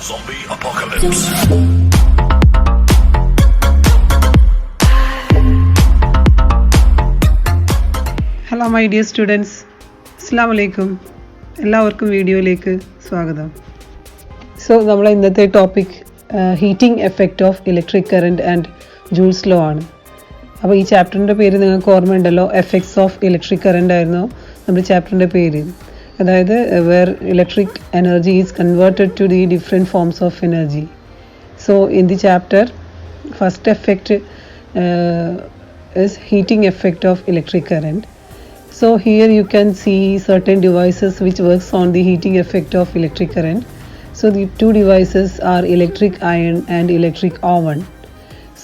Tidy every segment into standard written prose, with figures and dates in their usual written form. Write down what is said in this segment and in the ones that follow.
Zombie apocalypse. Hello my dear students. Assalamu alaikum. എല്ലാവർക്കും വീഡിയോയിലേക്ക് സ്വാഗതം. സോ നമ്മളെ ഇന്നത്തെ topic heating effect of electric current and Joule's law ആണ്. അപ്പോൾ ഈ ചാപ്റ്ററിൻ്റെ പേര് നിങ്ങൾക്ക് ഓർമ്മയുണ്ടല്ലോ, എഫക്ട്സ് ഓഫ് ഇലക്ട്രിക് കറണ്ട് ആയിരുന്നു നമ്മുടെ ചാപ്റ്ററിൻ്റെ പേര്. അതായത് where electric energy is converted to the different forms of energy. So in the chapter first effect is heating effect of electric current. So here you can see certain devices which works on the heating effect of electric current. So the two devices are electric iron and electric oven.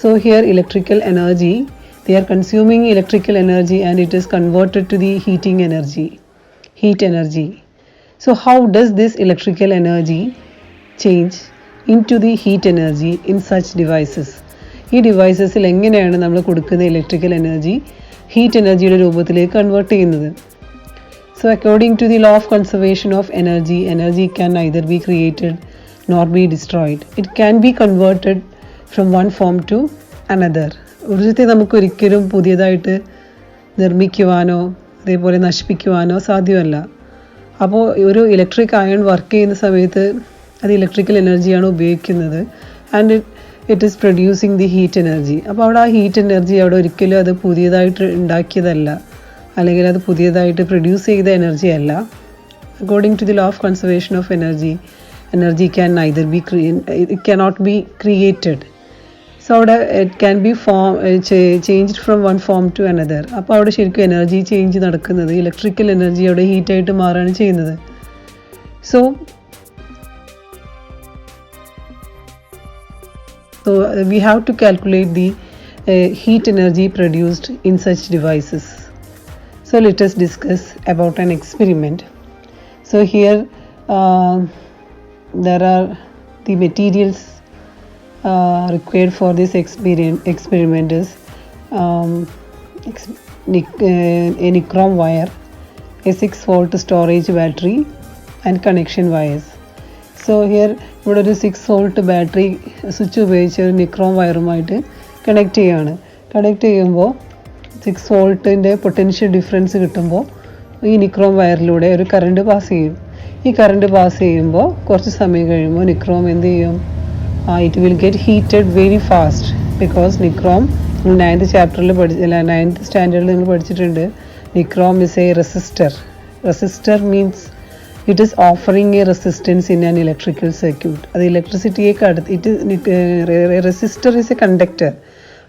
So here electrical energy, they are consuming electrical energy and it is converted to the heating energy, heat energy. So how does this electrical energy change into the heat energy in such devices? ഈ ഡിവൈസസിൽ എങ്ങനെയാണ് നമ്മൾ കൊടുക്കുന്ന electrical energy heat എനർജിയുടെ രൂപത്തിലേക്ക് convert ചെയ്യുന്നത്? So according to the law of conservation of energy, energy can either be created nor be destroyed. It can be converted from one form to another. ഊർജ്ജത്തെ നമുക്കൊരിക്കലും പുതിയതായിട്ട് നിർമ്മിക്കുവാനോ അതേപോലെ നശിപ്പിക്കുവാനോ സാധ്യമല്ല. അപ്പോൾ ഒരു ഇലക്ട്രിക് അയൺ വർക്ക് ചെയ്യുന്ന സമയത്ത് അത് ഇലക്ട്രിക്കൽ എനർജിയാണ് ഉപയോഗിക്കുന്നത് and it is producing the heat energy. അപ്പോൾ അവിടെ ആ ഹീറ്റ് എനർജി അവിടെ ഒരിക്കലും അത് പുതിയതായിട്ട് ഉണ്ടാക്കിയതല്ല, അല്ലെങ്കിൽ അത് പുതിയതായിട്ട് പ്രൊഡ്യൂസ് ചെയ്ത എനർജി അല്ല. According to the law of conservation of energy, energy can neither be it cannot be created. So അവിടെ it can be changed from one form to another. അപ്പോൾ അവിടെ ശരിക്കും എനർജി ചേഞ്ച് നടക്കുന്നത്, ഇലക്ട്രിക്കൽ എനർജി അവിടെ ഹീറ്റായിട്ട് മാറുകയാണ് ചെയ്യുന്നത്. So we have to calculate the heat energy produced in such devices. So let us discuss about an experiment. So here there are the materials required for this experiment is a nichrome wire, a 6-volt storage battery and connection wires. So here ഇവിടെ ഒരു 6 volt battery switch ഉപയോഗിച്ച് ഒരു nichrome വയറുമായിട്ട് connect ചെയ്യുകയാണ്. Connect ചെയ്യുമ്പോൾ 6 volt potential difference കിട്ടുമ്പോൾ ഈ nichrome വയറിലൂടെ ഒരു current pass ചെയ്യും. ഈ കറണ്ട് പാസ് ചെയ്യുമ്പോൾ കുറച്ച് സമയം കഴിയുമ്പോൾ നിക്രോം എന്ത് ചെയ്യും? It will get heated very fast. Because nichrome 9th ചാപ്റ്ററിൽ 9th സ്റ്റാൻഡേർഡിൽ നിങ്ങൾ പഠിച്ചിട്ടുണ്ട്. Nichrome is A resistor. Resistor means it is offering a resistance in an electrical circuit. അത് ഇലക്ട്രിസിറ്റിയെ റെസിസ്റ്റർ ഇസ് എ കണ്ടക്ടർ.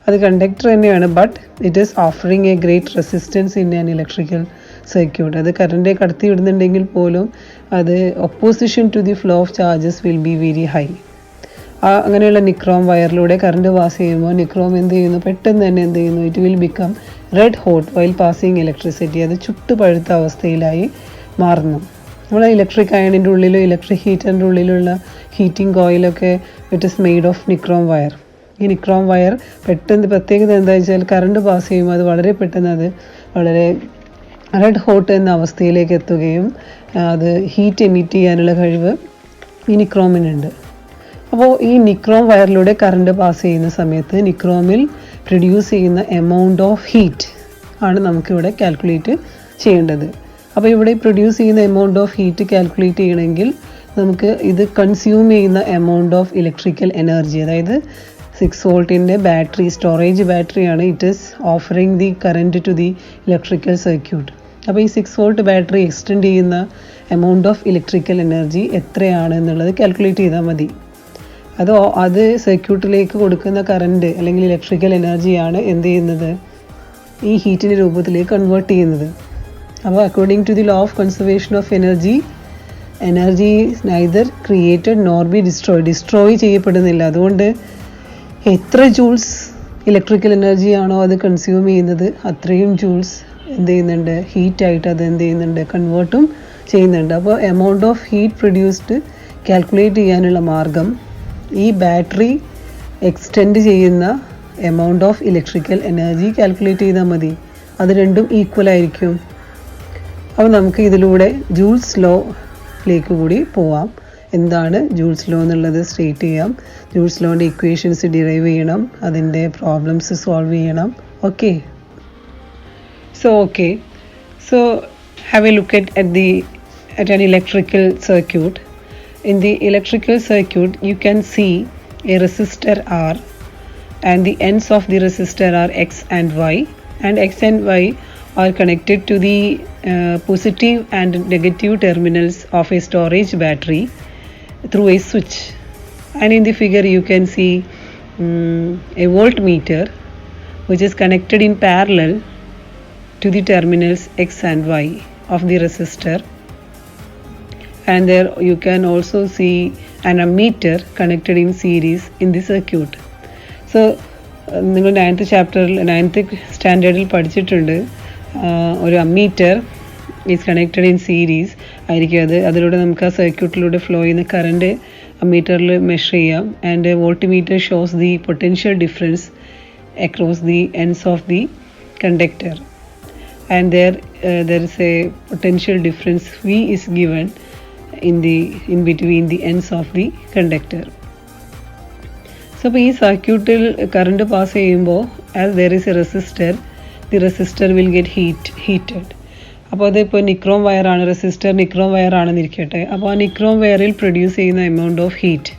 അത് കണ്ടക്ടർ തന്നെയാണ്, but it is offering a great resistance in an electrical circuit. അത് കറണ്ടെ കടത്തി വിടുന്നുണ്ടെങ്കിൽ പോലും അത് opposition to the flow of charges will be very high. അങ്ങനെയുള്ള നിക്രോം വയറിലൂടെ കറണ്ട് പാസ് ചെയ്യുമ്പോൾ നിക്രോം എന്ത് ചെയ്യുന്നു? പെട്ടെന്ന് തന്നെ എന്ത് ചെയ്യുന്നു? It will become red hot while passing electricity. അത് ചുട്ടുപഴുത്ത അവസ്ഥയിലായി മാറുന്നു. നമ്മുടെ ഇലക്ട്രിക് അയണിൻ്റെ ഉള്ളിലും ഇലക്ട്രിക് ഹീറ്ററിൻ്റെ ഉള്ളിലുള്ള ഹീറ്റിംഗ് കോയിലൊക്കെ it is made of nichrome wire. ഈ നിക്രോം വയർ പെട്ടെന്ന് പ്രത്യേകത എന്താ വെച്ചാൽ കറണ്ട് പാസ് ചെയ്യുമ്പോൾ അത് വളരെ പെട്ടെന്ന് അത് വളരെ റെഡ് ഹോട്ട് എന്ന അവസ്ഥയിലേക്ക് എത്തുകയും അത് ഹീറ്റ് എമിറ്റ് ചെയ്യാനുള്ള കഴിവ് ഈ നിക്രോമിനുണ്ട്. അപ്പോൾ ഈ നിക്രോം വയറിലൂടെ കറണ്ട് പാസ് ചെയ്യുന്ന സമയത്ത് നിക്രോമിൽ പ്രൊഡ്യൂസ് ചെയ്യുന്ന എമൗണ്ട് ഓഫ് ഹീറ്റ് ആണ് നമുക്കിവിടെ കാൽക്കുലേറ്റ് ചെയ്യേണ്ടത്. അപ്പോൾ ഇവിടെ പ്രൊഡ്യൂസ് ചെയ്യുന്ന എമൗണ്ട് ഓഫ് ഹീറ്റ് കാൽക്കുലേറ്റ് ചെയ്യണമെങ്കിൽ നമുക്ക് ഇത് കൺസ്യൂം ചെയ്യുന്ന എമൗണ്ട് ഓഫ് ഇലക്ട്രിക്കൽ എനർജി, അതായത് 6 volt ബാറ്ററി, സ്റ്റോറേജ് ബാറ്ററിയാണ് it is offering the current to the electrical circuit. അപ്പോൾ ഈ 6 volt ബാറ്ററി എക്സ്റ്റെൻഡ് ചെയ്യുന്ന എമൗണ്ട് ഓഫ് ഇലക്ട്രിക്കൽ എനർജി എത്രയാണ് എന്നുള്ളത് കാൽക്കുലേറ്റ് ചെയ്താൽ മതി. അത് സർക്യൂട്ടിലേക്ക് കൊടുക്കുന്ന കറൻറ്റ് അല്ലെങ്കിൽ ഇലക്ട്രിക്കൽ എനർജിയാണ് എന്ത് ചെയ്യുന്നത്? ഈ ഹീറ്റിൻ്റെ രൂപത്തിലേക്ക് കൺവേർട്ട് ചെയ്യുന്നത്. അപ്പോൾ according to the law of conservation of energy, energy is neither created nor be destroy ചെയ്യപ്പെടുന്നില്ല. അതുകൊണ്ട് എത്ര ജൂൾസ് ഇലക്ട്രിക്കൽ എനർജിയാണോ അത് കൺസ്യൂം ചെയ്യുന്നത് അത്രയും ജൂൾസ് എന്ത് ചെയ്യുന്നുണ്ട്? ഹീറ്റായിട്ട് അത് എന്ത് ചെയ്യുന്നുണ്ട്? കൺവേർട്ടും ചെയ്യുന്നുണ്ട്. അപ്പോൾ amount of heat produced calculate ചെയ്യാനുള്ള മാർഗം ഈ ബാറ്ററി എക്സ്റ്റെൻഡ് ചെയ്യുന്ന amount of electrical energy calculate ചെയ്താൽ മതി. അത് രണ്ടും ഈക്വൽ ആയിരിക്കും. അപ്പോൾ നമുക്ക് ഇതിലൂടെ ജൂൾസ് ലോയിലേക്ക് കൂടി പോവാം. എന്താണ് ജൂൾസ് ലോ എന്നുള്ളത് സ്റ്റേറ്റ് ചെയ്യാം, ജൂൾസ് ലോൻ്റെ ഇക്വേഷൻസ് ഡിറൈവ് ചെയ്യണം, അതിൻ്റെ പ്രോബ്ലംസ് സോൾവ് ചെയ്യണം. Okay, so have a look at an electrical circuit. In the electrical circuit you can see a resistor R, and the ends of the resistor are X and Y, and X and Y are connected to the positive and negative terminals of a storage battery through a switch. And in the figure you can see a voltmeter which is connected in parallel to the terminals X and Y of the resistor, and there you can also see an ammeter connected in series in the circuit. So നിങ്ങൾ 9th സ്റ്റാൻഡേർഡിൽ പഠിച്ചിട്ടുണ്ട്, ഒരു ammeter is connected in series ആയിരിക്കും. അതിലൂടെ നമുക്ക് ആ സർക്യൂട്ടിലൂടെ flow ചെയ്യുന്ന current അമ്മീറ്ററിൽ measure ചെയ്യാം. And voltmeter shows the potential difference across the ends of the conductor, and there is a potential difference V is given in between the ends of the conductor. So ഇപ്പോൾ ഈ സർക്യൂട്ടിൽ current pass ചെയ്യുമ്പോൾ as there is a resistor, the resistor will get heated. അപ്പോൾ അതിപ്പോൾ nichrome വയറാണ്, resistor nichrome വയറാണെന്ന് ഇരിക്കട്ടെ. അപ്പോൾ ആ നിക്രോം വയറിൽ പ്രൊഡ്യൂസ് ചെയ്യുന്ന എമൗണ്ട് ഓഫ് ഹീറ്റ്,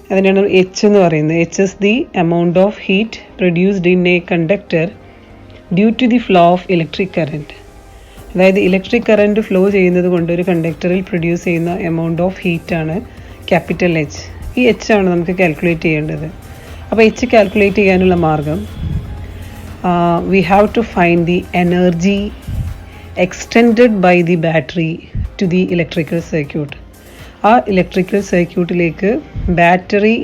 അതിനാണ് എച്ച് എന്ന് പറയുന്നത്. H is the amount of heat produced in a conductor due to the flow of electric current. അതായത് ഇലക്ട്രിക് കറൻറ്റ് ഫ്ലോ ചെയ്യുന്നത് കൊണ്ട് ഒരു കണ്ടക്ടറിൽ പ്രൊഡ്യൂസ് ചെയ്യുന്ന എമൗണ്ട് ഓഫ് ഹീറ്റാണ് ക്യാപിറ്റൽ എച്ച്. ഈ എച്ച് ആണ് നമുക്ക് കാൽക്കുലേറ്റ് ചെയ്യേണ്ടത്. അപ്പോൾ എച്ച് കാൽക്കുലേറ്റ് ചെയ്യാനുള്ള മാർഗം, we have to find the energy extended by the battery to the electrical circuit. ആ ഇലക്ട്രിക്കൽ സർക്യൂട്ടിലേക്ക് ബാറ്ററി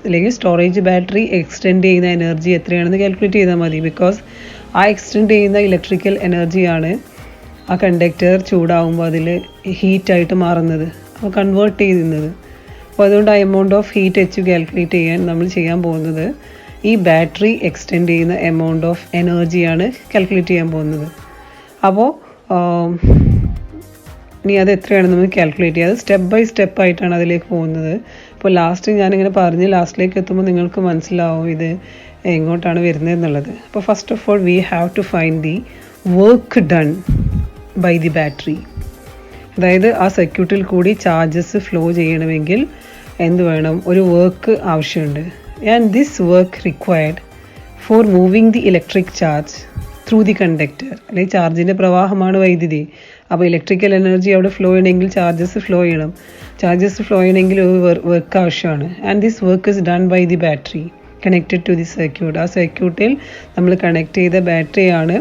അല്ലെങ്കിൽ സ്റ്റോറേജ് ബാറ്ററി എക്സ്റ്റെൻഡ് ചെയ്യുന്ന എനർജി എത്രയാണെന്ന് കാൽക്കുലേറ്റ് ചെയ്താൽ മതി. ബിക്കോസ് ആ എക്സ്റ്റെൻഡ് ചെയ്യുന്ന ഇലക്ട്രിക്കൽ എനർജിയാണ് ആ കണ്ടക്ടർ ചൂടാവുമ്പോൾ അതിൽ ഹീറ്റായിട്ട് മാറുന്നത്, അപ്പോൾ കൺവേർട്ട് ചെയ്യുന്നത്. അപ്പോൾ അതുകൊണ്ട് ആ amount of heat H calculate ചെയ്യാൻ നമ്മൾ ചെയ്യാൻ പോകുന്നത് ഈ ബാറ്ററി എക്സ്റ്റെൻഡ് ചെയ്യുന്ന എമൗണ്ട് ഓഫ് എനർജിയാണ് കാൽക്കുലേറ്റ് ചെയ്യാൻ പോകുന്നത്. അപ്പോൾ ഇനി അത് എത്രയാണെന്ന് നമുക്ക് കാൽക്കുലേറ്റ് ചെയ്യാം. അത് സ്റ്റെപ്പ് ബൈ സ്റ്റെപ്പ് ആയിട്ടാണ് അതിലേക്ക് പോകുന്നത്. ഇപ്പോൾ ലാസ്റ്റ് ഞാനിങ്ങനെ പറഞ്ഞ് ലാസ്റ്റിലേക്ക് എത്തുമ്പോൾ നിങ്ങൾക്ക് മനസ്സിലാവും ഇത് എങ്ങോട്ടാണ് വരുന്നത് എന്നുള്ളത്. അപ്പോൾ first of all we have to find the work done by the battery. അതായത് ആ സർക്യൂട്ടിൽ കൂടി ചാർജസ് ഫ്ലോ ചെയ്യണമെങ്കിൽ എന്ത് വേണം, ഒരു വർക്ക് ആവശ്യമുണ്ട്. And this work required for moving the electric charge through the conductor. അല്ലെങ്കിൽ ചാർജിൻ്റെ പ്രവാഹമാണ് വൈദ്യുതി. അപ്പോൾ ഇലക്ട്രിക്കൽ എനർജി അവിടെ ഫ്ലോ ചെയ്യണമെങ്കിൽ ചാർജസ് ഫ്ലോ ചെയ്യണം. ചാർജസ് ഫ്ലോ ചെയ്യണമെങ്കിൽ ഒരു വർക്ക് ആവശ്യമാണ്. And this work is done by the battery connected to the circuit. ആ സർക്യൂട്ടിൽ നമ്മൾ കണക്ട് ചെയ്ത ബാറ്ററിയാണ്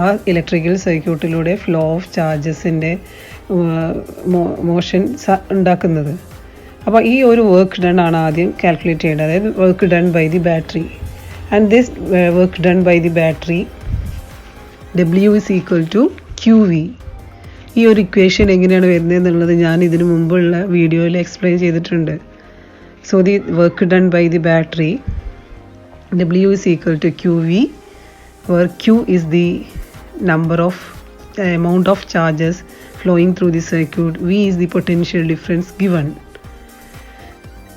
ആ ഇലക്ട്രിക്കൽ സർക്യൂട്ടിലൂടെ ഫ്ലോ ഓഫ് ചാർജസിൻ്റെ മോഷൻ ഉണ്ടാക്കുന്നത്. അപ്പോൾ ഈ ഒരു വർക്ക് ഡൺ ആണ് ആദ്യം കാൽക്കുലേറ്റ് ചെയ്യേണ്ടത്, അതായത് work done by the battery. And this work done by the battery W is equal to QV. ഈ ഒരു ഇക്വേഷൻ എങ്ങനെയാണ് വരുന്നത് എന്നുള്ളത് ഞാൻ ഇതിനു മുമ്പുള്ള വീഡിയോയിൽ എക്സ്പ്ലെയിൻ ചെയ്തിട്ടുണ്ട്. So the work done by the battery W is equal to QV, where Q is the number of amount of charges flowing through the circuit, V is the potential difference given.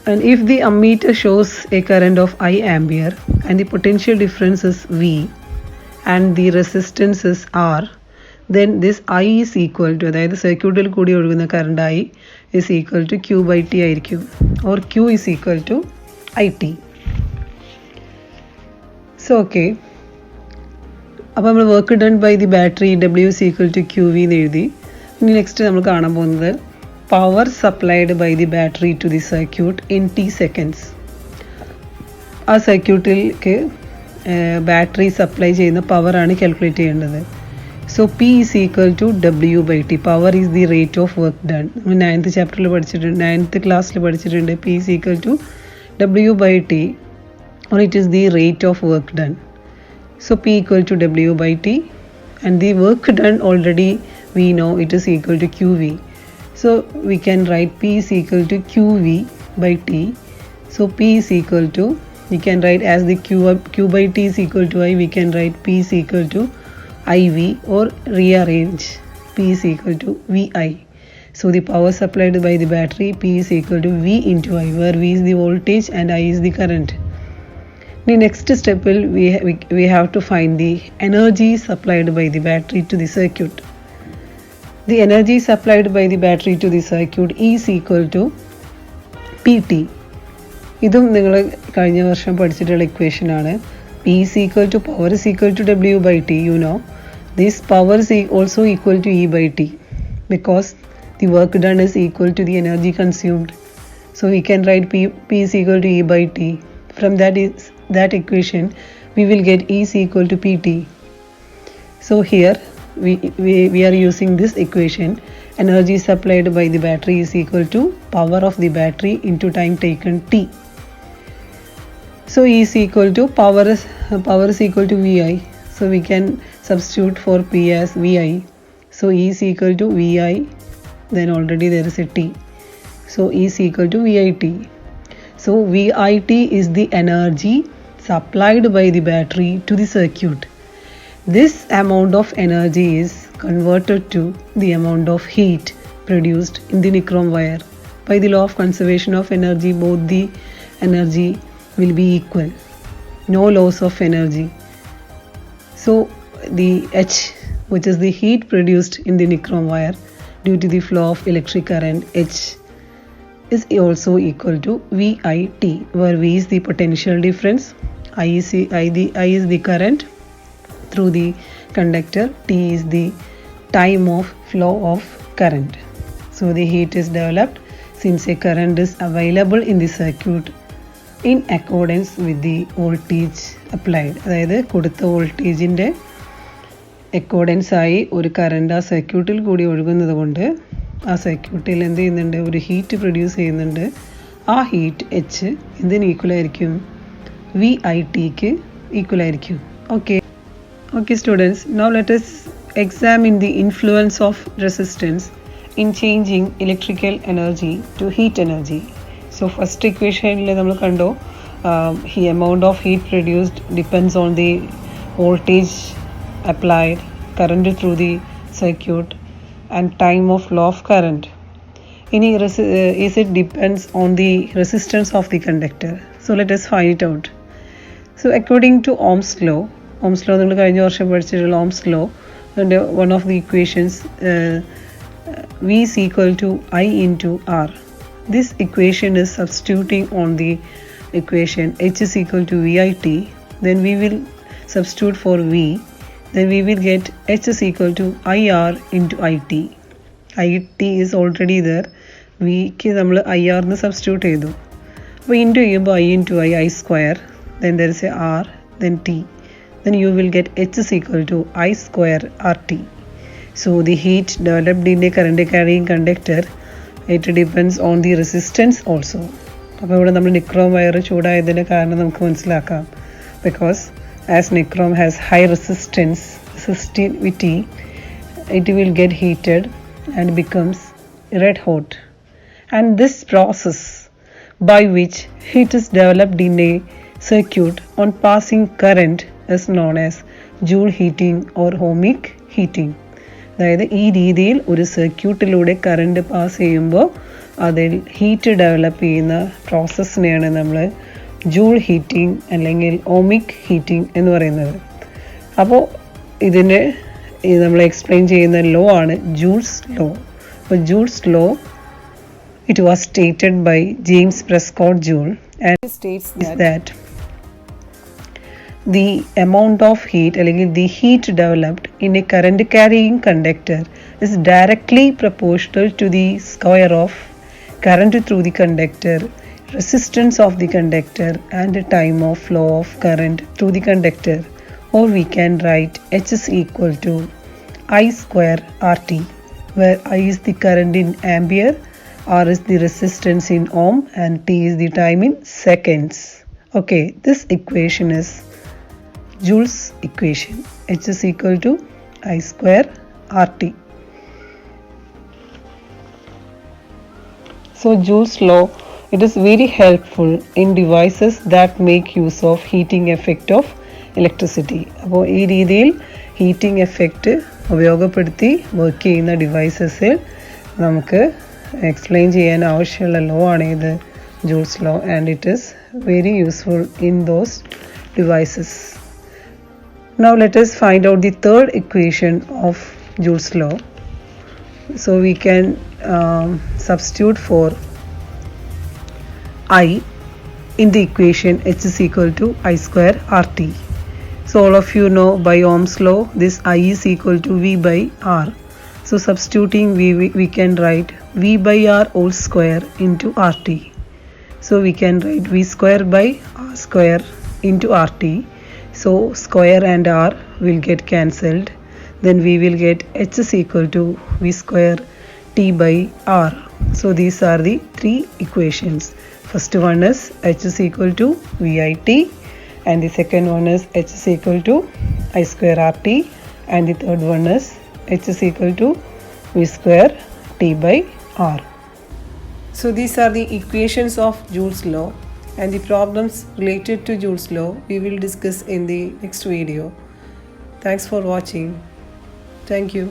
And if the ammeter shows a current of I ampere and the potential difference is V and the resistance is R, then this I is equal to, അതായത് സർക്യൂട്ടിൽ കൂടി ഒഴുകുന്ന current I is equal to Q by T ആയിരിക്കും, or Q is equal to IT. So okay, അപ്പോൾ നമ്മൾ work done by the battery W is equal to QV എന്ന് എഴുതി. ഇനി നെക്സ്റ്റ് നമ്മൾ കാണാൻ പോകുന്നത് power supplied by the battery to the circuit in T seconds. ആ സർക്യൂട്ടിലേക്ക് ബാറ്ററി സപ്ലൈ ചെയ്യുന്ന പവറാണ് കാൽക്കുലേറ്റ് ചെയ്യേണ്ടത്. So P is equal to W by T. Power is the rate of work done. നമ്മൾ 9th ചാപ്റ്ററിൽ പഠിച്ചിട്ടുണ്ട്, 9th ക്ലാസ്സിൽ പഠിച്ചിട്ടുണ്ട്. P is equal to W by T, or it is the rate of work done. So P equal to W by T, and the work done already we know it is equal to QV. So we can write P is equal to QV by T. So P is equal to, we can write as the Q by T is equal to I, we can write P is equal to IV, or rearrange P is equal to VI. So the power supplied by the battery, P is equal to V into I, where V is the voltage and I is the current. The next step will we have to find the energy supplied by the battery to the circuit. The energy supplied by the battery to the circuit is equal to PT. ഇതും നിങ്ങൾ കഴിഞ്ഞ വർഷം പഠിച്ചിട്ടുള്ള equation ആണ്. P is equal to power is equal to W by T. You know, this power is also equal to E by T because the work done is equal to the energy consumed. So we can write P is equal to E by T. From that equation, we will get E is equal to PT. So here we are using this equation. Energy supplied by the battery is equal to power of the battery into time taken T. So E is equal to power is equal to VI. So we can substitute for P as VI. So E is equal to VI. Then already there is a T. So E is equal to VIT. So VIT is the energy supplied by the battery to the circuit. This amount of energy is converted to the amount of heat produced in the nichrome wire. By the law of conservation of energy, both the energy will be equal. No loss of energy. So the H, which is the heat produced in the nichrome wire due to the flow of electric current, H is also equal to VIT, where V is the potential difference, I is the current through the conductor, T is the time of flow of current. So the heat is developed since a current is available in the circuit in accordance with the voltage applied. അതായത് കൊടുത്ത വോൾട്ടേജിൻ്റെ accordance ആയി ഒരു current ആ സർക്യൂട്ടിൽ കൂടി ഒഴുകുന്നത് കൊണ്ട് ആ സർക്യൂട്ടിൽ എന്ത് ചെയ്യുന്നുണ്ട്, ഒരു ഹീറ്റ് പ്രൊഡ്യൂസ് ചെയ്യുന്നുണ്ട്. ആ ഹീറ്റ് എച്ച് എന്തിന് ഈക്വൽ ആയിരിക്കും? VITക്ക് ഈക്വൽ ആയിരിക്കും. Okay students, now let us examine the influence of resistance in changing electrical energy to heat energy. So first equation നമ്മൾ കണ്ടു, the amount of heat produced depends on the voltage applied, current through the circuit and time of flow of current. Is it depends on the resistance of the conductor. So let us find it out. So according to Ohm's law നമ്മൾ കഴിഞ്ഞ വർഷം പഠിച്ചിട്ടുള്ള Ohm's law, and one of the equations, V is equal to I into R. This equation is substituting on the equation H is equal to VIT. Then we will substitute for V. Then we will get H is equal to IR into IT. IT is already there. Vക്ക് നമ്മൾ IR എന്ന് substitute ചെയ്തു. അപ്പോൾ into ചെയ്യുമ്പോൾ I into I square. Then there is a R, then T. Then you will get H is equal to I square RT. So the heat developed in a current carrying conductor, it depends on the resistance also. അപ്പോൾ ഇവിടെ നമ്മൾ nichrome wire ചൂടായതിൻ്റെ കാരണം നമുക്ക് മനസ്സിലാക്കാം. Because as nichrome has high resistivity, it will get heated and becomes red hot. And this process by which heat is developed in a circuit on passing current is known as Joule heating or ohmic heating. അതായത് ഈ രീതിയിൽ ഒരു സർക്യൂട്ടിലൂടെ current pass ചെയ്യുമ്പോൾ അതിൽ heat develop ചെയ്യുന്ന പ്രോസസ്സിനെയാണ് നമ്മൾ joule heating അല്ലെങ്കിൽ ohmic heating എന്ന് പറയുന്നത്. അപ്പോൾ ഇതിനെ നമ്മൾ എക്സ്പ്ലെയിൻ ചെയ്യുന്ന ലോ ആണ് ജൂൾസ് ലോ. അപ്പോൾ Joule's law, it was stated by James Prescott Joule, and it states that the amount of heat, the heat developed in a current carrying conductor is directly proportional to the square of current through the conductor, resistance of the conductor and the time of flow of current through the conductor. Or we can write H is equal to I square RT, where I is the current in ampere, R is the resistance in ohm and T is the time in seconds. Okay, this equation is Joule's equation. H is equal to I square RT. So Joule's law, it is very helpful in devices that make use of heating effect of electricity. അപ്പോൾ ഈ രീതിയിൽ heating effect ഉപയോഗപ്പെടുത്തി work ചെയ്യുന്ന ഡിവൈസസിൽ നമുക്ക് explain ചെയ്യാൻ ആവശ്യമുള്ള law ആണ് ഇത് Joule's law, and it is very useful in those devices. Now let us find out the third equation of Joule's law. So we can substitute for I in the equation H is equal to I square RT. So all of you know by Ohm's law this I is equal to V by R. So substituting we can write V by R whole square into RT. So we can write V square by R square into RT. So square and R will get cancelled. Then we will get H is equal to V square T by R. So these are the three equations. First one is H is equal to VIT, and the second one is H is equal to I square RT, and the third one is H is equal to V square T by R. So these are the equations of Joule's law, and the problems related to Joule's law we will discuss in the next video. Thanks for watching. Thank you.